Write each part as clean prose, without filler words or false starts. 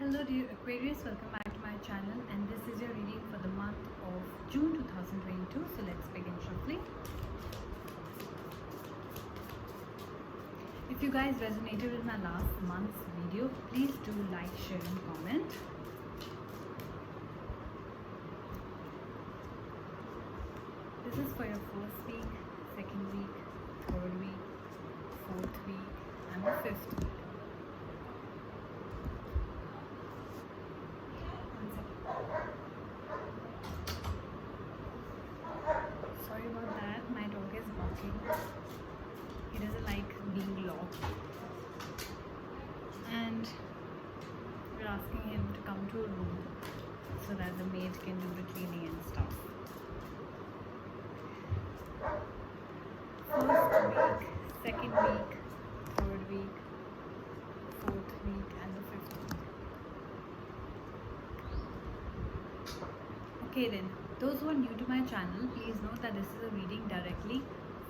Hello dear Aquarius, welcome back to my channel, and this is your reading for the month of June 2022. So let's begin shortly. If you guys resonated with my last month's video, please do like, share and comment. This is for your first week, second week, third week, fourth week and the fifth week. Sorry about that, my dog is barking. He doesn't like being locked. And we're asking him to come to a room so that the maid can do the cleaning and stuff. First week, second week, third week, fourth week and the fifth week. Okay then, those who are new to my channel, please note that this is a reading directly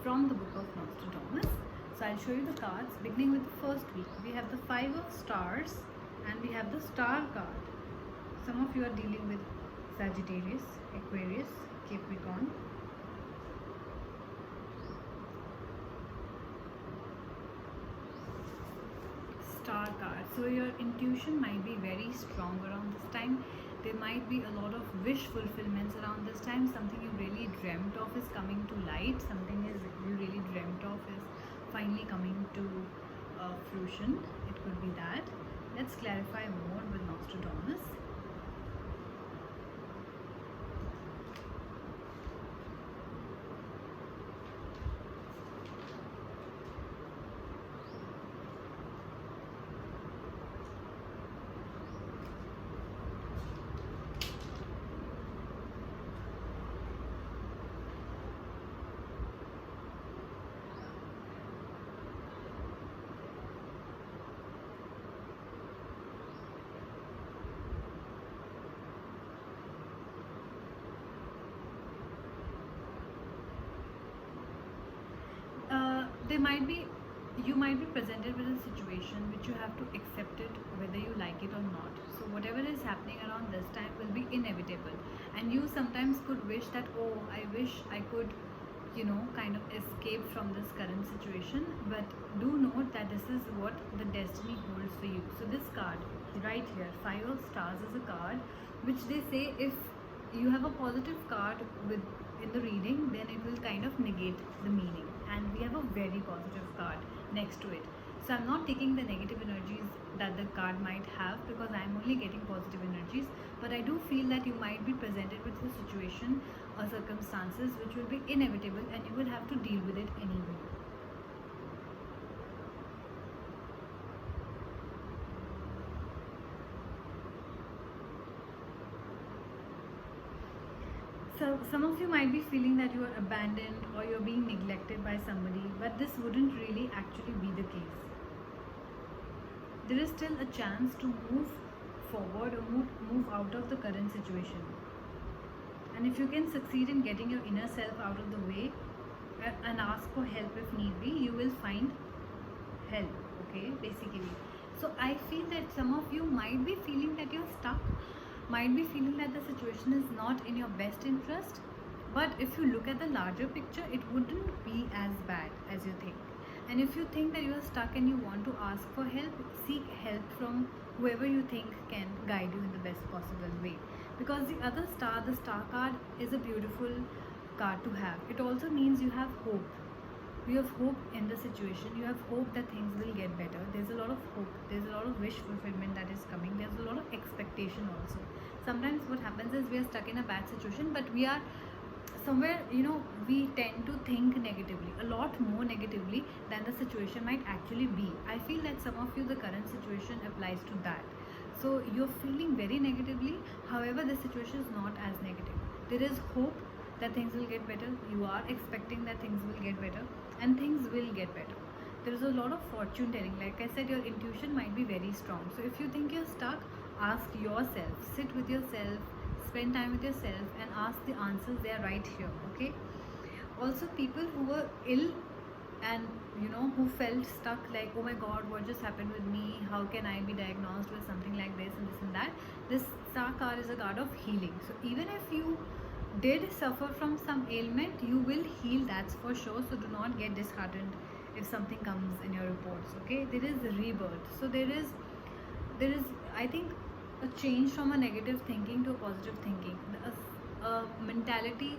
from the book of Nostradamus. So I'll show you the cards beginning with the first week. We have the 5 of stars and we have the star card. Some of you are dealing with Sagittarius, Aquarius, Capricorn. Star card. So your intuition might be very strong around this time. There might be a lot of wish fulfillments around this time. Something you really dreamt of is coming to light. Something you really dreamt of is finally coming to fruition. It could be that. Let's clarify more with Nostradamus. You might be presented with a situation which you have to accept it whether you like it or not. So whatever is happening around this time will be inevitable, and you sometimes could wish that, oh, I wish I could kind of escape from this current situation, but do note that this is what the destiny holds for you. So this card right here, 5 of stars, is a card which they say if you have a positive card in the reading, then it will kind of negate the meaning, and we have a very positive card next to it. So I'm not taking the negative energies that the card might have, because I'm only getting positive energies, but I do feel that you might be presented with a situation or circumstances which will be inevitable, and you will have to deal with it anyway. So some of you might be feeling that you are abandoned or you're being neglected by somebody, but this wouldn't really actually be the case. There is still a chance to move forward or move out of the current situation. And if you can succeed in getting your inner self out of the way and ask for help if need be, you will find help, okay, basically. So I feel that some of you might be feeling that you're stuck, might be feeling that the situation is not in your best interest, but if you look at the larger picture, it wouldn't be as bad as you think. And if you think that you are stuck and you want to ask for help, seek help from whoever you think can guide you in the best possible way. Because the other star, the star card, is a beautiful card to have. It also means you have hope. You have hope in the situation. You have hope that things will get better. There's a lot of hope. There's a lot of wish fulfillment that is coming. There's a lot of expectation also. Sometimes what happens is we are stuck in a bad situation, but we are somewhere, we tend to think negatively, a lot more negatively than the situation might actually be. I feel that some of you, the current situation applies to that. So you're feeling very negatively. However, the situation is not as negative. There is hope that things will get better. You are expecting that things will get better, and things will get better. There is a lot of fortune telling. Like I said, your intuition might be very strong. So if you think you're stuck, ask yourself, sit with yourself, spend time with yourself and ask the answers. They are right here, okay? Also, people who were ill and who felt stuck, like, oh my god, what just happened with me, how can I be diagnosed with something like this and this and Star card is a card of healing. So even if you did suffer from some ailment, you will heal, that's for sure. So do not get disheartened if something comes in your reports. Okay, there is rebirth. So there is I think a change from a negative thinking to a positive thinking. Mentality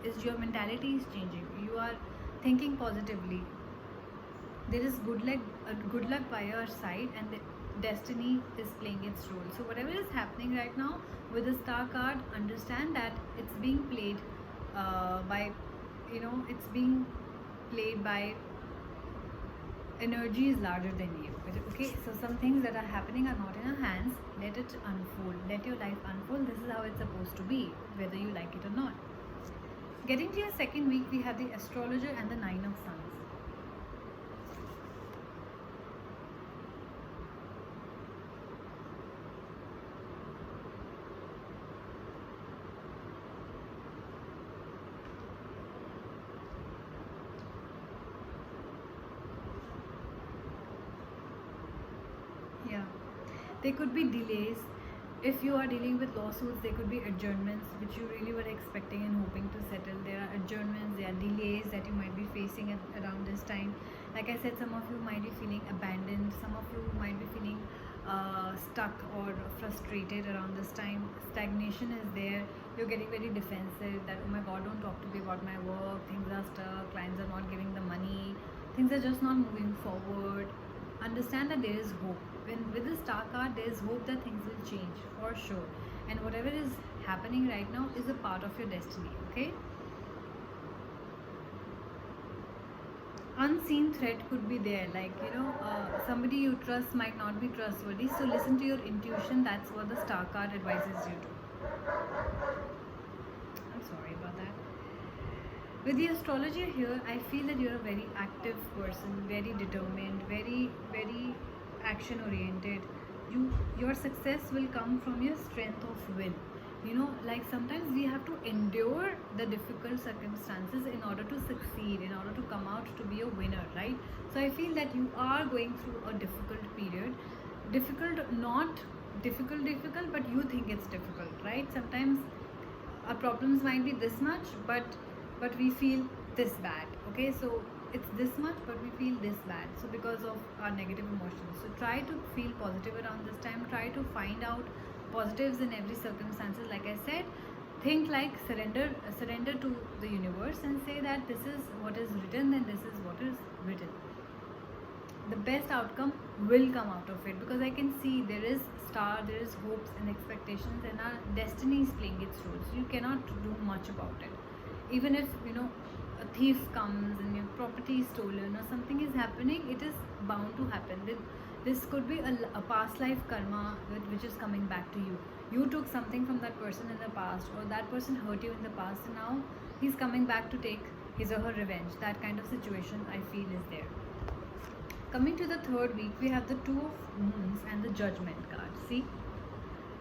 is, your mentality is changing. You are thinking positively. There is good luck by your side, and the destiny is playing its role. So whatever is happening right now with the star card, understand that it's being played by, it's being played by energy is larger than you. Okay, so some things that are happening are not in our hands. Let it unfold, let your life unfold. This is how it's supposed to be, whether you like it or not. Getting to your second week, we have the astrologer and the nine of Sons. Yeah, there could be delays. If you are dealing with lawsuits, there could be adjournments which you really were expecting and hoping to settle. There are adjournments, there are delays that you might be facing around this time. Like I said, some of you might be feeling abandoned, some of you might be feeling stuck or frustrated around this time. Stagnation is there. You're getting very defensive that, oh my god, don't talk to me about my work, things are stuck, clients are not giving the money, things are just not moving forward. Understand that there is hope. When with the star card, there is hope that things will change for sure, and whatever is happening right now is a part of your destiny. Okay, unseen threat could be there, like somebody you trust might not be trustworthy, so listen to your intuition. That's what the star card advises you to. I'm sorry about that. With the astrologer here, I feel that you're a very active person, very determined, very, very action oriented. Your success will come from your strength of will. Like sometimes we have to endure the difficult circumstances in order to succeed, in order to come out to be a winner, right? So I feel that you are going through a difficult period. Not difficult, but you think it's difficult, right? Sometimes our problems might be this much, but we feel this bad. Okay, so it's this much, but we feel this bad, so because of our negative emotions. So try to feel positive around this time. Try to find out positives in every circumstances. Like I said, think like surrender to the universe and say that this is what is written and this is what is written. The best outcome will come out of it, because I can see there is there is hopes and expectations, and our destiny is playing its role. So you cannot do much about it. Even if a thief comes and your property is stolen or something is happening, it is bound to happen. This could be a past life karma which is coming back to you. You took something from that person in the past, or that person hurt you in the past, and now he's coming back to take his or her revenge. That kind of situation I feel is there. Coming to the third week, we have the Two of Moons and the Judgment card. See,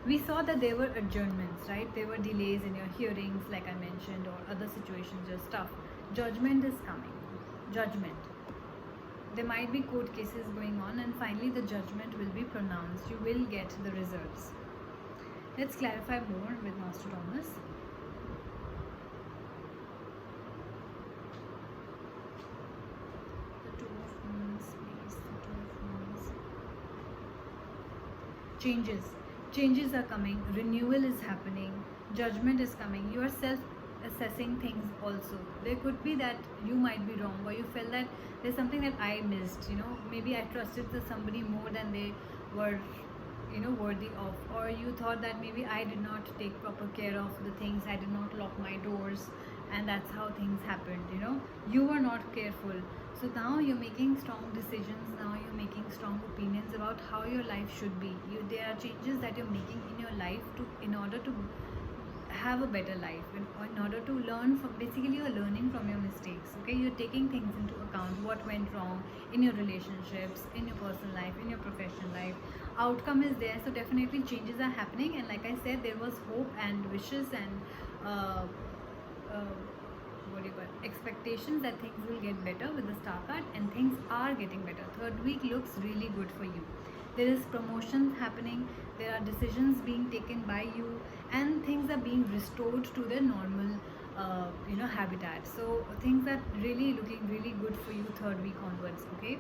we saw that there were adjournments, right? There were delays in your hearings, like I mentioned, or other situations, your stuff. Judgment is coming. Judgment. There might be court cases going on, and finally the judgment will be pronounced. You will get the results. Let's clarify more with Nostradamus. The Two of Moons, please. The Two of Moons. Changes are coming. Renewal is happening. Judgment is coming. You are self-assessing things also. There could be that you might be wrong, or you felt that there's something that I missed. Maybe I trusted somebody more than they were worthy of, or you thought that maybe I did not take proper care of the things, I did not lock my doors, and that's how things happened. You were not careful. So now you're making strong decisions, now you're making strong opinions about how your life should be. There are changes that you're making in your life in order to have a better life, in order to learn from, basically you're learning from your mistakes. Okay, you're taking things into account, what went wrong in your relationships, in your personal life, in your professional life. Outcome is there, so definitely changes are happening. And like I said, there was hope and wishes and expectations that things will get better with the star card, and things are getting better. Third week looks really good for you. There is promotions happening, there are decisions being taken by you, and things are being restored to their normal habitat. So things are really looking really good for you third week onwards. Okay,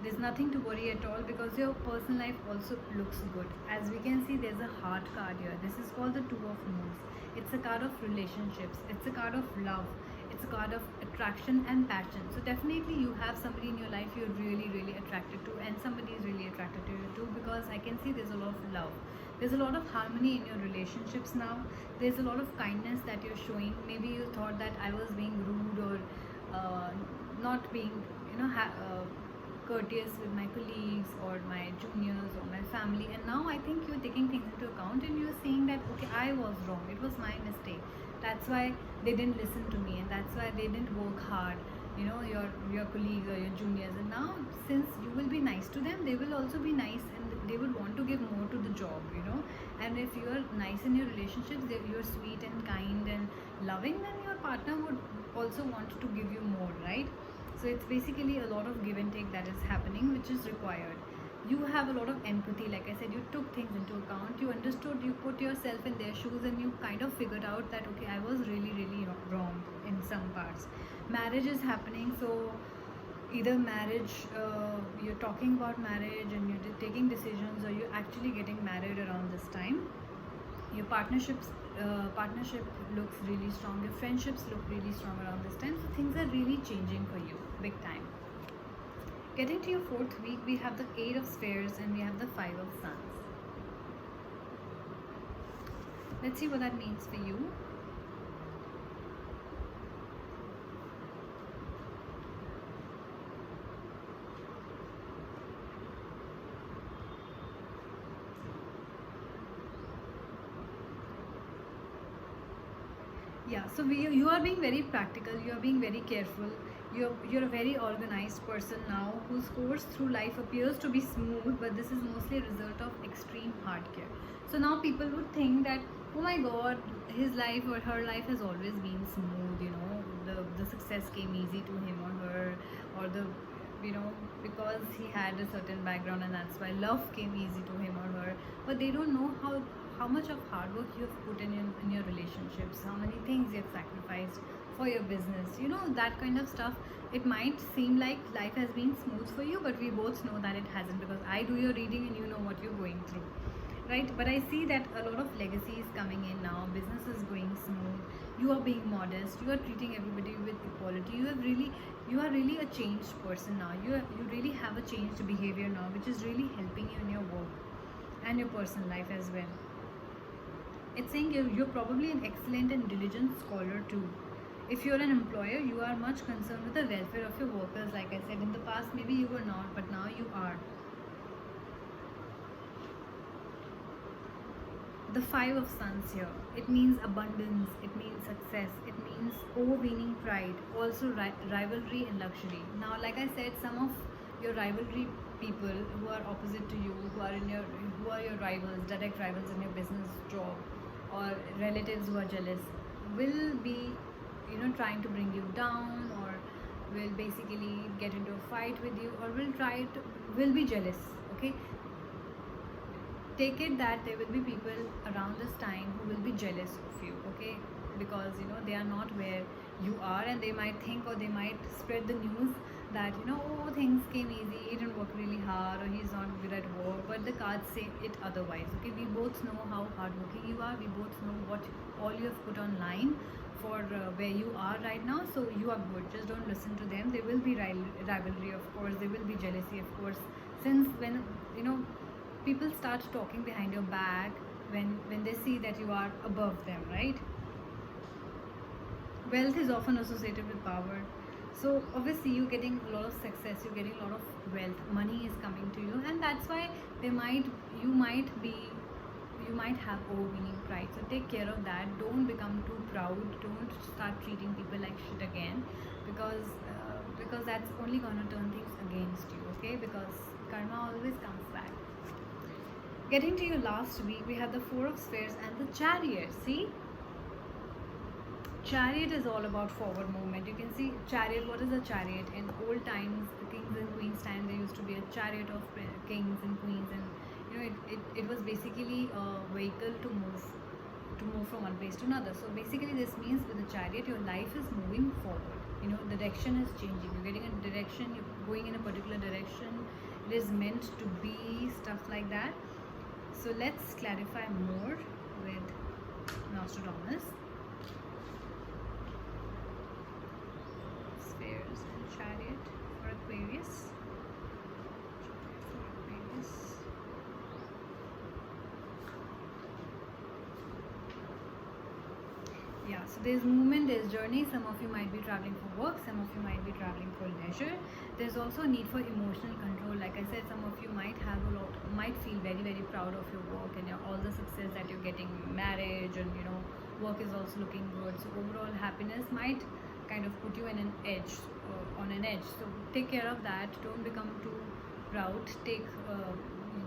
there's nothing to worry at all, because your personal life also looks good. As we can see, there's a heart card here. This is called the Two of Wands. It's a card of relationships, it's a card of love, it's a card of attraction and passion. So definitely you have somebody in your life you're really attracted to, and somebody is really attracted to you too, because I can see there's a lot of love, there's a lot of harmony in your relationships now. There's a lot of kindness that you're showing. Maybe you thought that I was being rude, or not being courteous with my colleagues or my juniors or my family, and now I think you're taking things into account and you're saying that okay, I was wrong, it was my mistake, that's why they didn't listen to me, and that's why they didn't work hard, your colleagues or your juniors. And now, since you will be nice to them, they will also be nice, and they would want to give more to the job. And if you are nice in your relationships, you're sweet and kind and loving, then your partner would also want to give you more, right? So it's basically a lot of give and take that is happening, which is required. You have a lot of empathy. Like I said, you took things into account, you understood, you put yourself in their shoes, and you kind of figured out that okay, I was really wrong in some parts. Marriage is happening, so either marriage, you're talking about marriage and you're taking decisions, or you're actually getting married around this time. Your partnership looks really strong, your friendships look really strong around this time. So things are really changing for you big time. Getting to your fourth week, we have the Eight of Spheres and we have the Five of Suns. Let's see what that means for you. Yeah, so you are being very practical, you are being very careful, you're a very organized person now, whose course through life appears to be smooth, but this is mostly a result of extreme hard care. So now people would think that, oh my god, his life or her life has always been smooth, the success came easy to him or her, or because he had a certain background, and that's why love came easy to him or her. But they don't know how much of hard work you've put in your relationships, how many things you've sacrificed for your business, that kind of stuff. It might seem like life has been smooth for you, but we both know that it hasn't, because I do your reading and you know what you're going through, right? But I see that a lot of legacy is coming in now, business is going smooth, you are being modest, you are treating everybody with equality, you are really a changed person now, you really have a changed behavior now, which is really helping you in your work and your personal life as well. It's saying you're probably an excellent and diligent scholar too. If you're an employer, you are much concerned with the welfare of your workers. Like I said, in the past maybe you were not, but now you are. The Five of Suns here, it means abundance, it means success, it means overweening pride, also rivalry and luxury. Now, like I said, some of your rivalry people who are opposite to you, who are your rivals, direct rivals in your business, job, or relatives who are jealous, will be trying to bring you down, or will basically get into a fight with you, or will be jealous. Okay, take it that there will be people around this time who will be jealous of you. Okay, because they are not where you are, and they might think, or they might spread the news that oh, things came easy, he didn't work really hard, or he's not good at work, but the cards say it otherwise. Okay, we both know how hardworking you are, we both know what all you have put online for where you are right now, so you are good. Just don't listen to them. There will be rivalry, of course, there will be jealousy, of course, since when people start talking behind your back, when they see that you are above them, right? Wealth is often associated with power, so obviously you're getting a lot of success, you're getting a lot of wealth, money is coming to you, and that's why you might have overweening pride. So take care of that, don't become too proud, don't start treating people like shit again, because that's only gonna turn things against you. Okay, because karma always comes back. Getting to your last week, we have the Four of Spheres and the Chariot. See, Chariot is all about forward movement. You can see chariot. What is a chariot? In old times, the kings and queens time, there used to be a chariot of kings and queens, and it was basically a vehicle to move from one place to another. So basically this means with the chariot your life is moving forward. The direction is changing. You're getting a direction, you're going in a particular direction. It is meant to be stuff like that. So let's clarify more with Nostradamus. Spheres and chariot for Aquarius. Yeah, so there's movement, there's journey. Some of you might be traveling for work, some of you might be traveling for leisure. There's also a need for emotional control. Like I said, some of you might feel very, very proud of your work and all the success that you're getting, marriage, and work is also looking good. So overall happiness might kind of put you in an edge, on an edge. So take care of that. Don't become too proud.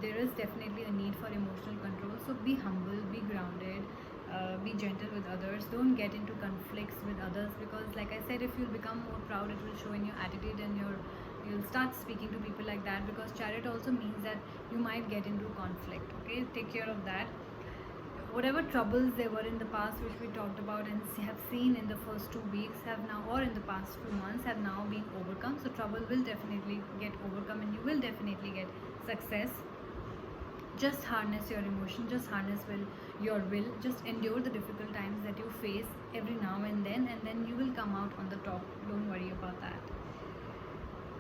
There is definitely a need for emotional control. So be humble, be grounded. Be gentle with others. Don't get into conflicts with others, because like I said, if you become more proud, it will show in your attitude and you'll start speaking to people like that, because chariot also means that you might get into conflict. Okay, take care of that. Whatever troubles there were in the past, which we talked about and have seen in the first 2 weeks, have now, or in the past few months, have now been overcome. So trouble will definitely get overcome and you will definitely get success. Just harness your emotion, just harness your will, just endure the difficult times that you face every now and then you will come out on the top. Don't worry about that.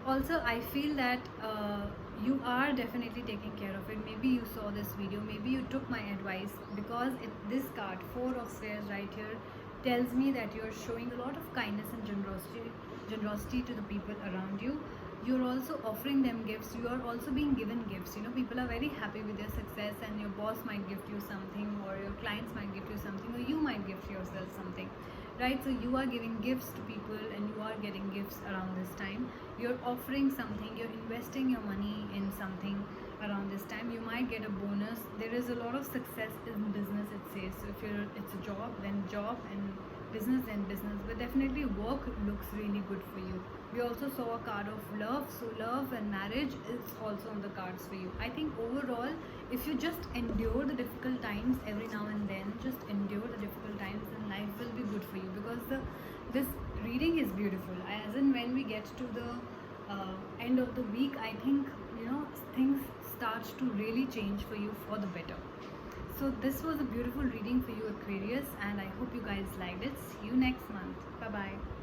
Also, I feel that you are definitely taking care of it. Maybe you saw this video, maybe you took my advice, because this card, 4 of Spheres right here, tells me that you're showing a lot of kindness and generosity to the people around you. You're also offering them gifts. You are also being given gifts. People are very happy with your success, and your boss might gift you something, or your clients might gift you something, or you might gift yourself something, right? So you are giving gifts to people and you are getting gifts around this time. You're offering something, you're investing your money in something around this time. You might get a bonus. There is a lot of success in business, it says. So if it's a job, then job, and business, then business. But definitely work looks really good for you. We also saw a card of love. So love and marriage is also on the cards for you. I think overall, if you just endure the difficult times every now and then, just endure the difficult times, then life will be good for you, because this reading is beautiful. As in when we get to the end of the week, I think things start to really change for you for the better. So this was a beautiful reading for you, Aquarius, and I hope you guys liked it. See you next month. Bye bye.